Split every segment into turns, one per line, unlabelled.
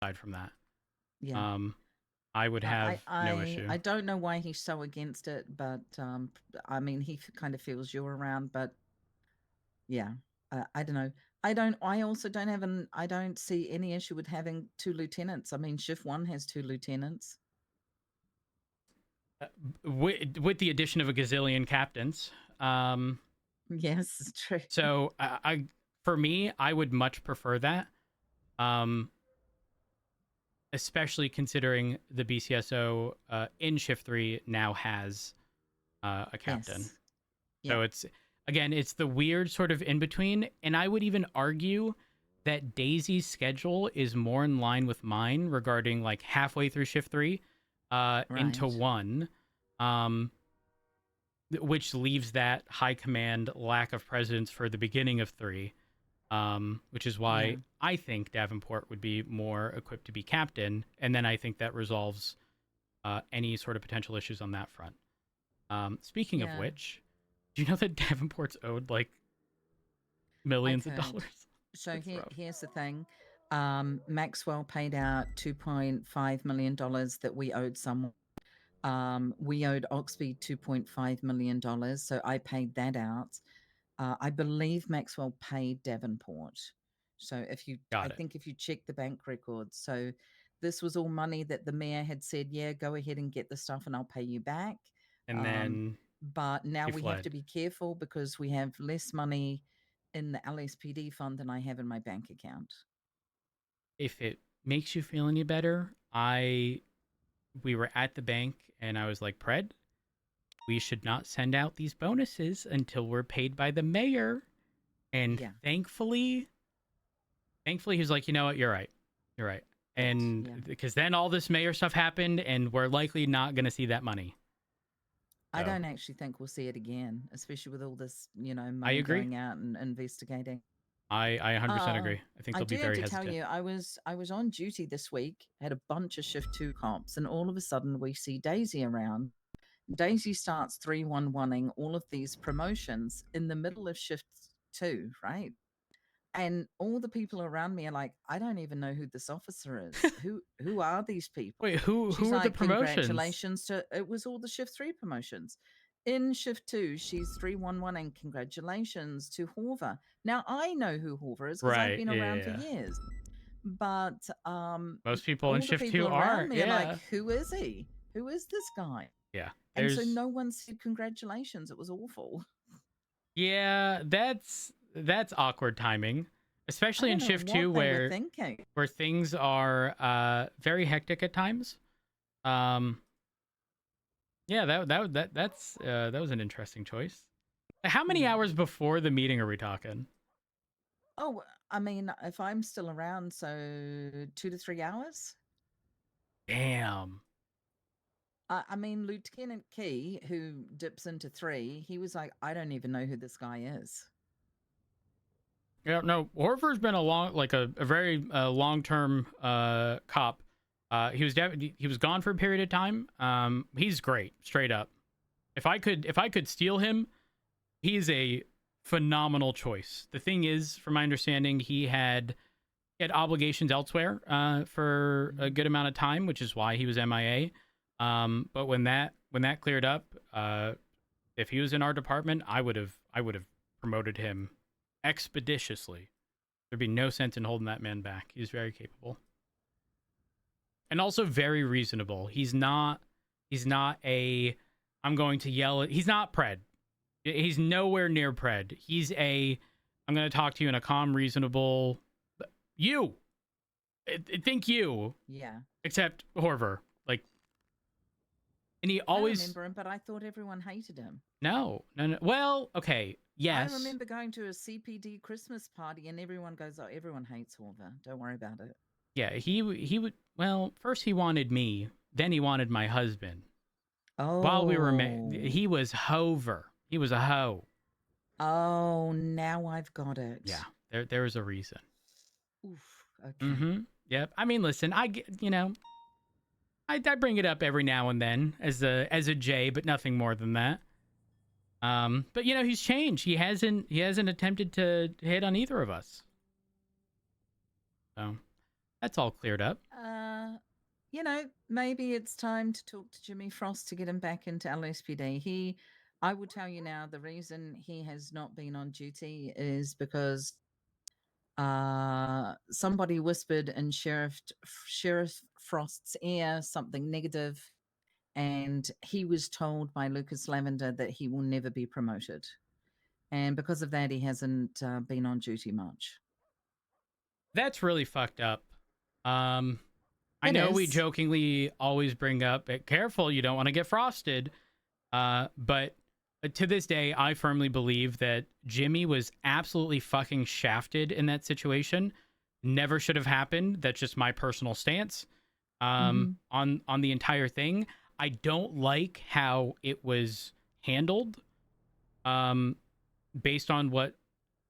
aside from that,
Yeah.
um, I would have no issue.
I don't know why he's so against it, but I mean, kind of feels you're around, but yeah, I don't know. I also don't have I don't see any issue with having two lieutenants. I mean, shift one has two lieutenants.
With the addition of a gazillion captains. Um,
Yes, it's true.
so for me, I would much prefer that. Um, Especially considering the BCSO in Shift 3 now has a captain.
Yes. Yeah.
So it's, again, it's the weird sort of in between. And I would even argue that Daisy's schedule is more in line with mine regarding like halfway through Shift 3 into
Right.
1, um, which leaves that high command lack of presence for the beginning of 3. Which is
Yeah.
why I think Davenport would be more equipped to be captain, and then I think that resolves any sort of potential issues on that front. Speaking of
Yeah.
which, do you know that Davenport's owed like millions
I've
of
heard.
dollars?
So
It's rough.
here's the thing. Maxwell paid out $2.5 million that we owed someone. We owed Oxby $2.5 million, so I paid that out. I believe Maxwell paid Davenport. So I
Got it.
think if you check the bank records, so this was all money that the mayor had said, yeah, go ahead and get the stuff and I'll pay you back.
And
Um,
then
but now
he
we have to
fled.
be careful because we have less money in the LSPD fund than I have in my bank account.
If it makes you feel any better, we were at the bank and I was like, Pred, we should not send out these bonuses until we're paid by the mayor. And
Yeah,
thankfully he was like, you know what, you're right, you're right.
good.
And
Yeah.
because then all this mayor stuff happened and we're likely not going to see that money.
I
So
don't actually think we'll see it again, especially with all this,
I
money
agree.
going out and investigating.
I 100%
Uh,
agree. I think
I
they'll be
do have
very
to tell
hesitant.
you, I was on duty this week, had a bunch of shift two comps, and all of a sudden we see Daisy around. Daisy starts 311ing all of these promotions in the middle of shift two, right? And all the people around me are like, I don't even know who this officer is. Who are these people?
Wait, who
She's
were the
like,
promotions?
congratulations to it was all the shift three promotions. In shift two, she's 311 and congratulations to Horver. Now I know who Horver is because I've
Right.
been
Yeah, yeah,
around for
yeah.
years. But
Most people in
all the
shift
people
2 are.
around me are like,
Yeah.
who is he? Who is this guy?
Yeah.
And so
There's
no one said congratulations. It was awful.
yeah, that's awkward timing,
I
especially in
don't know
shift 2
what they were thinking.
where things are very hectic at times. Um yeah, that was an interesting choice. How many
Yeah.
hours before the meeting are we talking?
Oh, I mean, if I'm still around, so 2 to 3 hours.
Damn.
I mean, Lieutenant Key, who dips into three, he was like, I don't even know who this guy is.
Yeah, no, Horford's been a very long term cop. He was gone for a period of time. He's great, straight up. If I could steal him, he's a phenomenal choice. The thing is, from my understanding, he had obligations elsewhere for a
Mhm.
good amount of time, which is why he was MIA. But when that cleared up, if he was in our department, I would have promoted him expeditiously. There'd be no sense in holding that man back. He's very capable and also very reasonable. He's not a I'm going to yell at. He's not Pred. He's nowhere near Pred. He's a I'm going to talk to you in a calm, reasonable you. Think you,
Yeah.
except Horver. Like, and he
I
always
remember him, but I thought everyone hated him.
no. Well, okay,
I
yes,
remember going to a CPD Christmas party and everyone goes, oh, everyone hates Horver. Don't worry about it.
yeah. He would. Well, first he wanted me, then he wanted my husband. While we were
Oh.
he was Hover. He was a hoe.
Oh, now I've got
Yeah,
it.
there was a reason.
Oof. Okay.
Mm-hmm. Yep. I mean, listen, I bring it up every now and then as a J, but nothing more than that. But he's changed. He hasn't attempted to hit on either of us. So That's all cleared up.
Maybe it's time to talk to Jimmy Frost to get him back into LSPD. I will tell you now, the reason he has not been on duty is because somebody whispered in Sheriff Frost's ear something negative, and he was told by Lucas Lavender that he will never be promoted, and because of that, he hasn't been on duty much.
That's really fucked up. Um, I
It
know we
is.
jokingly always bring up, careful, you don't want to get frosted. But to this day, I firmly believe that Jimmy was absolutely fucking shafted in that situation. Never should have happened. That's just my personal stance
Mm-hmm.
on the entire thing. I don't like how it was handled, um, based on what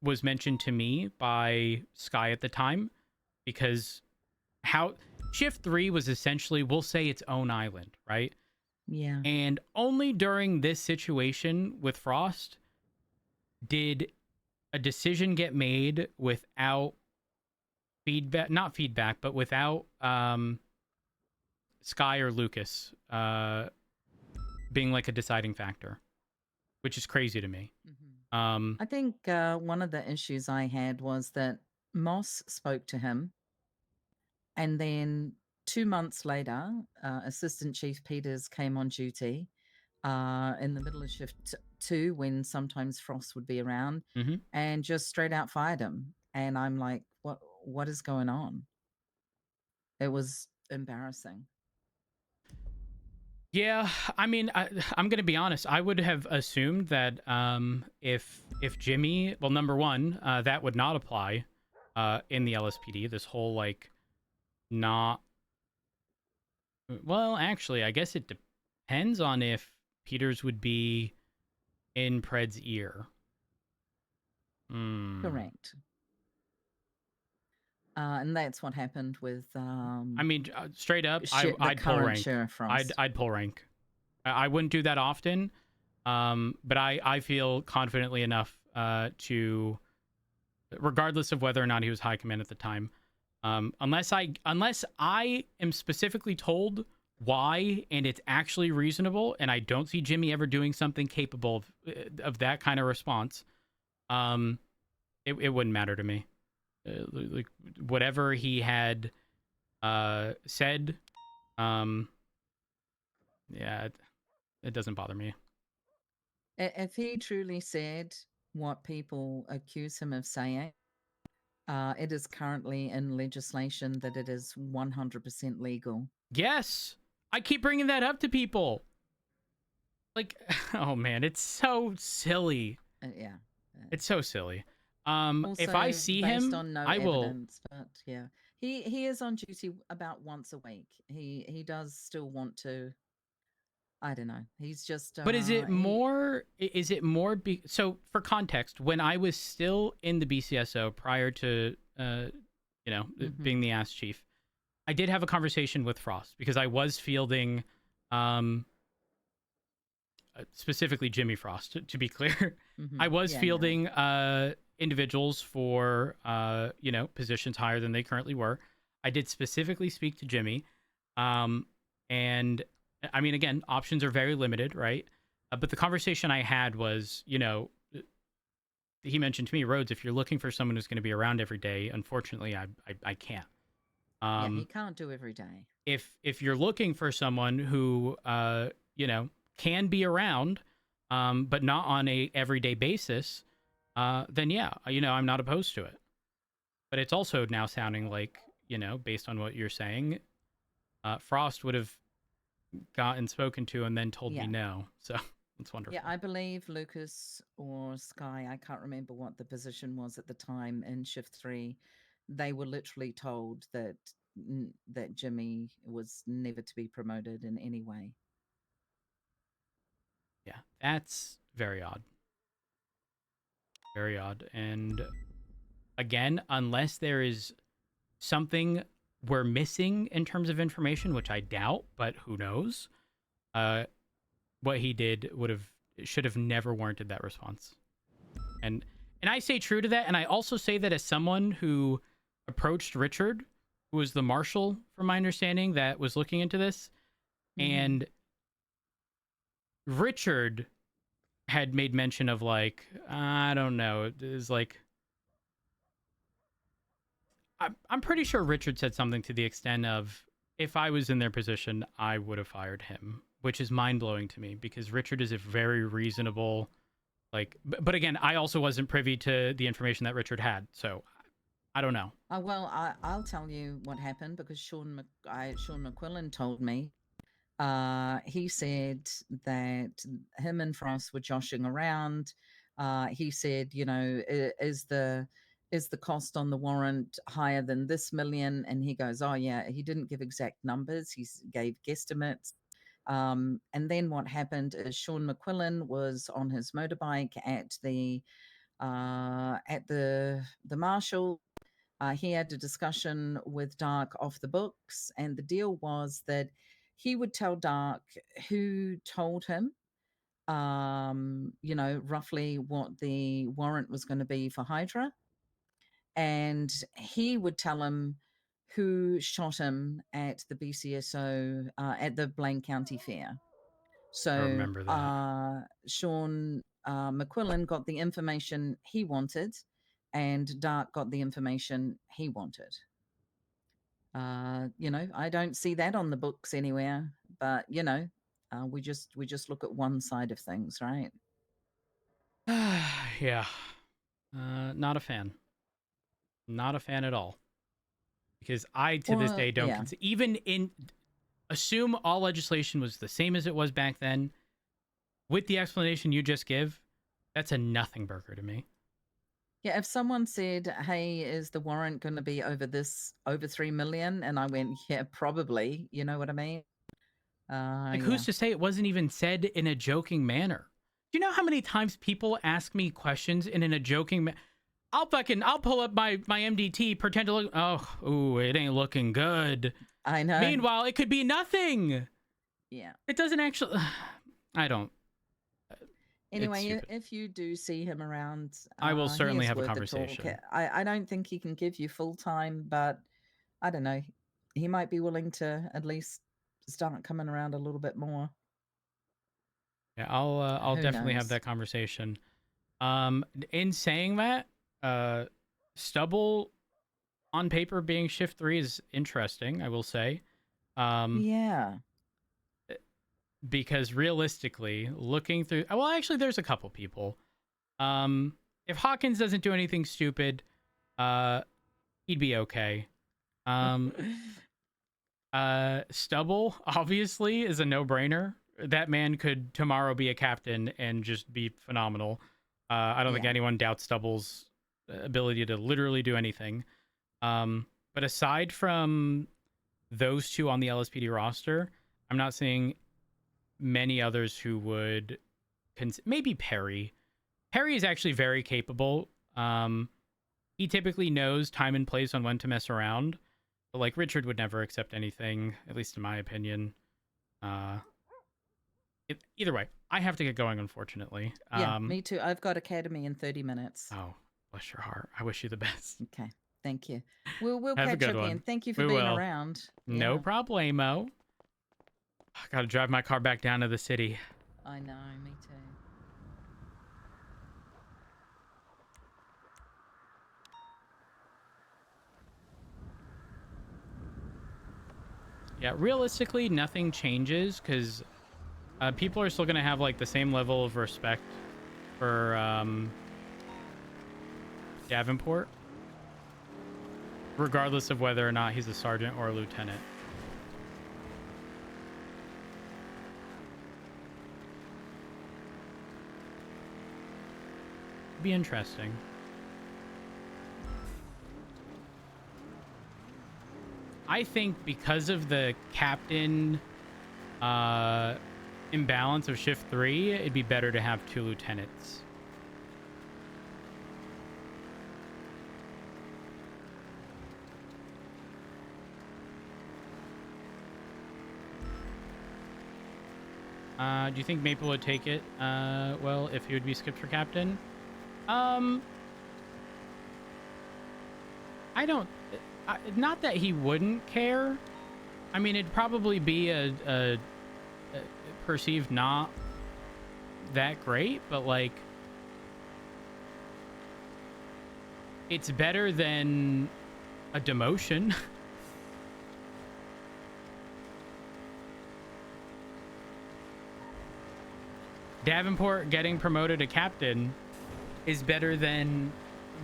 was mentioned to me by Sky at the time, because how Shift 3 was essentially, we'll say, its own island, right?
Yeah.
And only during this situation with Frost did a decision get made without feedback, not feedback, but without Sky or Lucas being like a deciding factor, which is crazy to me.
Mm-hmm.
Um,
I think one of the issues I had was that Moss spoke to him, and then 2 months later, Assistant Chief Peters came on duty in the middle of shift 2 when sometimes Frost would be around,
mhm.
and just straight out fired him. And I'm like, what is going on? It was embarrassing.
Yeah, I mean, I'm gonna be honest. I would have assumed that if Jimmy, well, number one, that would not apply in the LSPD. This whole like not well, actually, I guess it depends on if Peters would be in Pred's ear. Hmm.
Correct. And that's what happened with
I mean, straight up,
the
I'd pull
current
rank.
Sheriff Frost.
I'd pull rank. I wouldn't do that often, but I feel confidently enough to, regardless of whether or not he was high command at the time, unless I am specifically told why and it's actually reasonable, and I don't see Jimmy ever doing something capable of that kind of response. Um, it wouldn't matter to me. Like whatever he had said, um, yeah, it doesn't bother me.
If he truly said what people accuse him of saying, it is currently in legislation that it is 100% legal.
Yes, I keep bringing that up to people. Like, oh man, it's so silly.
Yeah.
It's so silly. If I
Also
see
based
him,
on no
I will.
evidence, but yeah, he is on duty about once a week. He does still want to. I don't know. He's just
But is it
he.
more? Is it more? So for context, when I was still in the BCSO prior to,
Mm-hmm.
being the ass chief, I did have a conversation with Frost because I was fielding, um, specifically Jimmy Frost. To be clear,
Mm-hmm.
I was
Yeah, yeah.
fielding individuals for positions higher than they currently were. I did specifically speak to Jimmy, and I mean, again, options are very limited, right? But the conversation I had was, he mentioned to me, Rhodes, if you're looking for someone who's going to be around every day, unfortunately, I can't.
Yeah, he
Um,
can't do every day.
if you're looking for someone who can be around, but not on a everyday basis, then yeah, I'm not opposed to it. But it's also now sounding like, based on what you're saying, Frost would have gotten spoken to and then told me
Yeah.
no. So that's wonderful.
Yeah, I believe Lucas or Sky, I can't remember what the position was at the time in shift 3. They were literally told that Jimmy was never to be promoted in any way.
Yeah, that's very odd. Very odd. And again, unless there is something we're missing in terms of information, which I doubt, but who knows? Uh, what he did should have never warranted that response. And I say true to that, and I also say that as someone who approached Richard who was the marshal, from my understanding, that was looking into this, and Richard had made mention of like, I don't know, it is like, I'm pretty sure Richard said something to the extent of, if I was in their position, I would have fired him, which is mind blowing to me because Richard is a very reasonable, like, but again, I also wasn't privy to the information that Richard had, so I don't know.
Well, I'll tell you what happened because Sean McQuillan told me. He said that him and Frost were joshing around. He said, you know, is the cost on the warrant higher than this million? And he goes, oh yeah. He didn't give exact numbers. Gave guesstimates. And then what happened is Sean McQuillan was on his motorbike at the marshal. He had a discussion with Dark off the books, and the deal was that he would tell Dark who told him, you know, roughly what the warrant was going to be for Hydra, and he would tell him who shot him at the BCSO at the Blaine County Fair.
I
So
remember that.
Sean McQuillan got the information he wanted, and Dark got the information he wanted. You know, I don't see that on the books anywhere, but you know, we just look at one side of things, right?
Yeah, not a fan. Not a fan at all. Because I, to this
Well,
day, don't
yeah,
consider, even in, assume all legislation was the same as it was back then, with the explanation you just give, that's a nothing burger to me.
yeah. If someone said, "Hey, is the warrant going to be over 3 million?" and I went, "Yeah, probably," you know what I mean?
Like,
Yeah,
who's to say it wasn't even said in a joking manner? Do you know how many times people ask me questions in a joking manner? I'll pull up my MDT, pretend to look, oh, ooh, it ain't looking good.
I know.
Meanwhile, it could be nothing.
Yeah.
It doesn't actually, I don't, it's
Anyway,
stupid.
if you do see him around,
I will
he
certainly
is
have a
worth a talk.
conversation.
I don't think he can give you full time, but I don't know. He might be willing to at least start coming around a little bit more.
Yeah, I'll
Who
definitely have
knows?
that conversation. In saying that, uh, Stubble on paper being shift 3 is interesting, I will say. Um,
Yeah.
because realistically, looking through, well, actually, there's a couple people. If Hawkins doesn't do anything stupid, uh, he'd be okay. Um, Stubble obviously is a no-brainer. That man could tomorrow be a captain and just be phenomenal. I don't think
Yeah.
anyone doubts Stubble's ability to literally do anything. But aside from those two on the LSPD roster, I'm not seeing many others who would. Maybe Perry. Perry is actually very capable. He typically knows time and place on when to mess around. But like Richard would never accept anything, at least in my opinion. Uh, either way, I have to get going, unfortunately.
Yeah, me too. I've got academy in 30 minutes.
Oh, bless your heart. I wish you the best.
Okay. Thank you. We'll
Have a
catch
good
up again.
one.
Thank you for
We
being
will.
around.
No
Yeah.
problemo. I gotta drive my car back down to the city.
I know, me too.
Yeah, realistically, nothing changes because people are still gonna have like the same level of respect for Davenport, regardless of whether or not he's a sergeant or a lieutenant. Be interesting. I think because of the captain imbalance of shift 3, it'd be better to have 2 lieutenants. Do you think Maple would take it? Well, if he would be skipped for captain? I don't... Not that he wouldn't care. I mean, it'd probably be a perceived not that great, but like, it's better than a demotion. Davenport getting promoted to captain is better than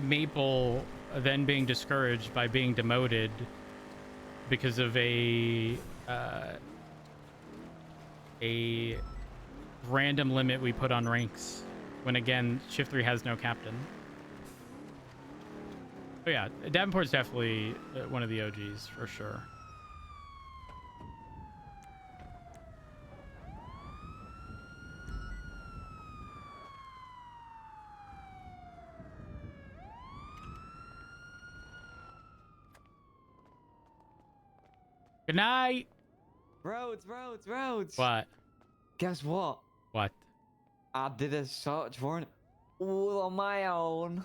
Maple then being discouraged by being demoted because of a random limit we put on ranks when, again, Shift 3 has no captain. But yeah, Davenport's definitely one of the OGs for sure. Good night.
Roads.
What?
Guess what?
What?
I did a search warrant all on my own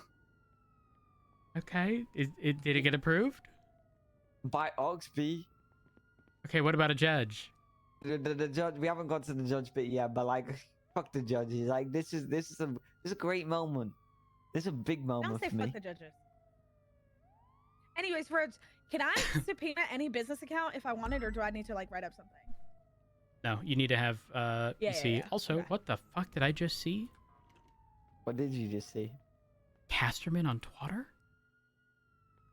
Okay. Did it get approved?
by Oxby.
Okay, what about a judge?
The judge. We haven't got to the judge bit yet, but like, fuck the judge. He's like, this is a great moment. This is a big
Don't
moment
say
for
fuck
me.
the judges. Anyways, Rhodes, can I subpoena any business account if I wanted, or do I need to like write up something?
No, you need to have PC.
Yeah.
Also,
Okay.
what the fuck did I just see?
What did you just see?
Casterman on Twitter?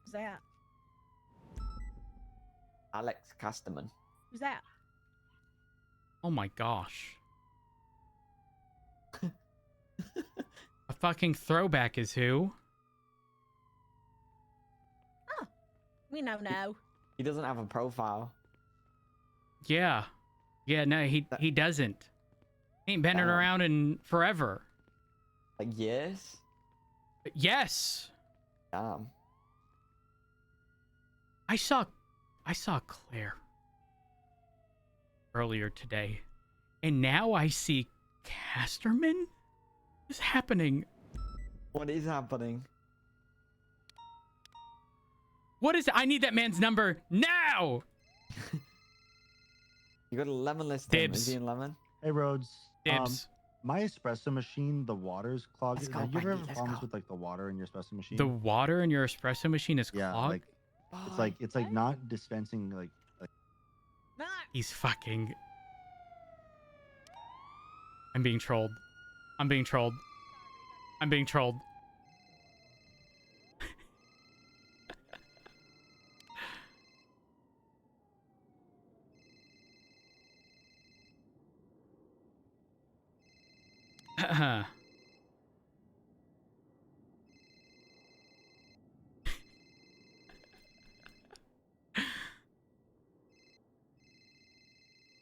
Who's that?
Alex Casterman.
Who's that?
Oh my gosh. A fucking throwback is who?
We know now.
He doesn't have a profile.
Yeah. Yeah, no, he doesn't. He ain't been
Damn.
around in forever.
Like, yes.
Yes.
Damn.
I saw Claire earlier today. And now I see Casterman? What's happening?
What is happening?
What is I need that man's number now.
You got a lemon list. Is
Dibs.
he in lemon?
Hey, Rhodes.
Dibs.
My espresso machine, the water's clogged.
Let's go,
Have you ever
Mikey,
had
let's
problems
go.
with like the water in your espresso machine?
The water in your espresso machine is
yeah,
clogged.
like it's like not dispensing like
Not.
He's fucking. I'm being trolled. I'm being trolled. I'm being trolled.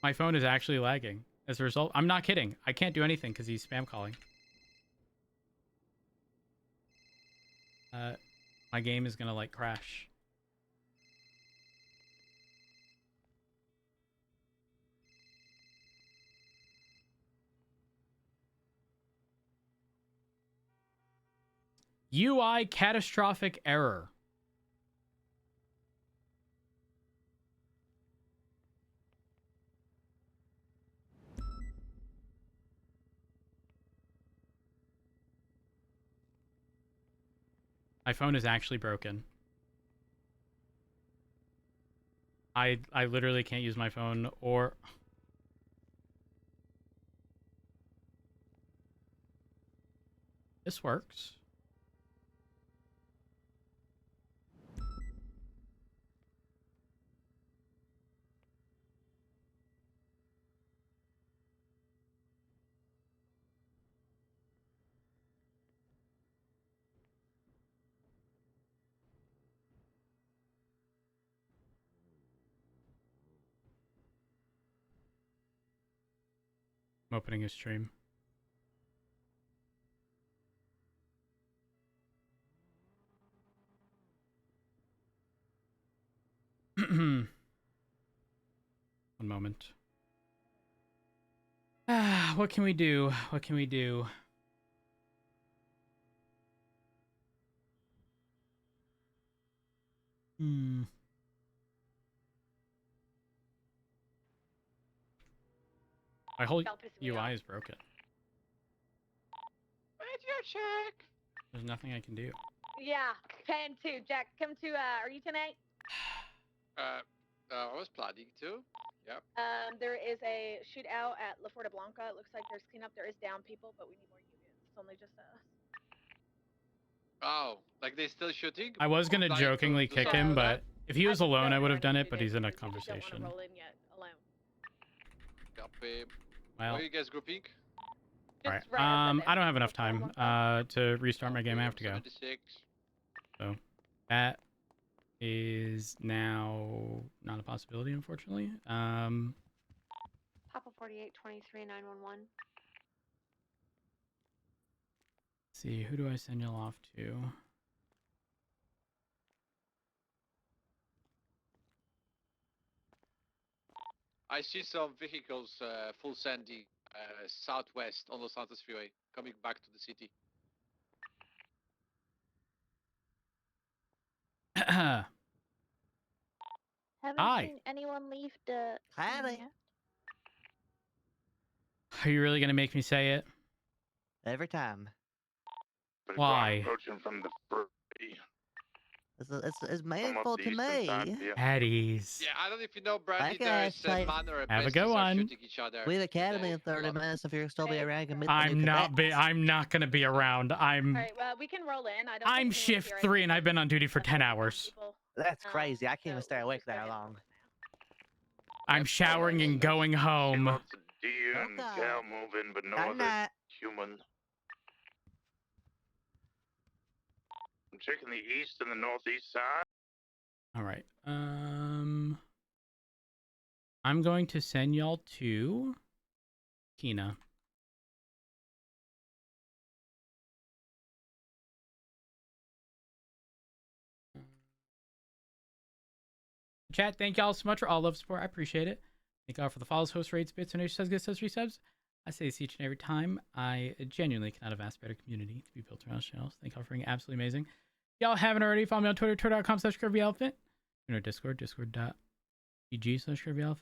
My phone is actually lagging as a result. I'm not kidding. I can't do anything because he's spam calling. My game is gonna like crash. UI catastrophic error. My phone is actually broken. I literally can't use my phone or this works. I'm opening his stream. One moment. What can we do? What can we do? Hmm. My whole
Y'all pissing me
UI
off.
is broken.
Radio check.
There's nothing I can do.
Yeah, 10-2. Jack, come to, are you 10-8?
I was planning to. Yep.
There is a shootout at La Forta Blanca. It looks like there's cleanup. There is down people, but we need more units. It's only just us.
Oh, like they still shooting?
I was gonna
Planning to
jokingly
do
kick
something
him,
with
but
that?
if he was alone, I would have done it.
do
But
this
he's in a
because we just don't want to
conversation.
roll in yet alone.
Copy.
Well,
Where are you guys grouping?
all right.
Just right outside the
I don't have
entrance
enough
to La Forta
time
Blanca.
to restart my game. I have to go.
76.
So that is now not a possibility, unfortunately.
Papa 4823 911.
Let's see, who do I send y'all off to?
I see some vehicles full sending southwest on Los Santos Freeway coming back to the city.
Haven't
Hi.
seen anyone leave the
Howdy.
scene yet.
Are you really gonna make me say it?
Every time.
Why?
Approaching from the free.
It's meaningful to me.
Patties.
Yeah, I don't know if you know, Brandy,
Okay,
there's
so-
manner
Have a
business
good
are
one.
shooting each other.
We have academy in
today.
30
A lot.
minutes. If you're still be around, you can meet the
I'm
new
not
cadets.
I'm not gonna be around. I'm
Alright, well, we can roll in. I don't
I'm
think
shift
anyone's
3 and I've been on duty for 10 hours.
That's crazy. I can't even
so
stay
we'll
awake
just go
that
ahead and
long.
roll in
I'm showering and going home.
Lots of deer and
Okay.
cow moving, but no
I'm
other
not.
human. I'm checking the east and the northeast side.
All right. I'm going to send y'all to Kina. Chat, thank y'all so much for all love support. I appreciate it. Thank y'all for the follows, host rates, bits, donations, subs, gifts, subs, resubs. I say this each and every time. I genuinely cannot have asked better community to be built around this channel. Thank y'all for being absolutely amazing. If y'all haven't already, follow me on Twitter, twitter.com/Curvyelephant. You know, Discord, discord.gg/Curvyelephant.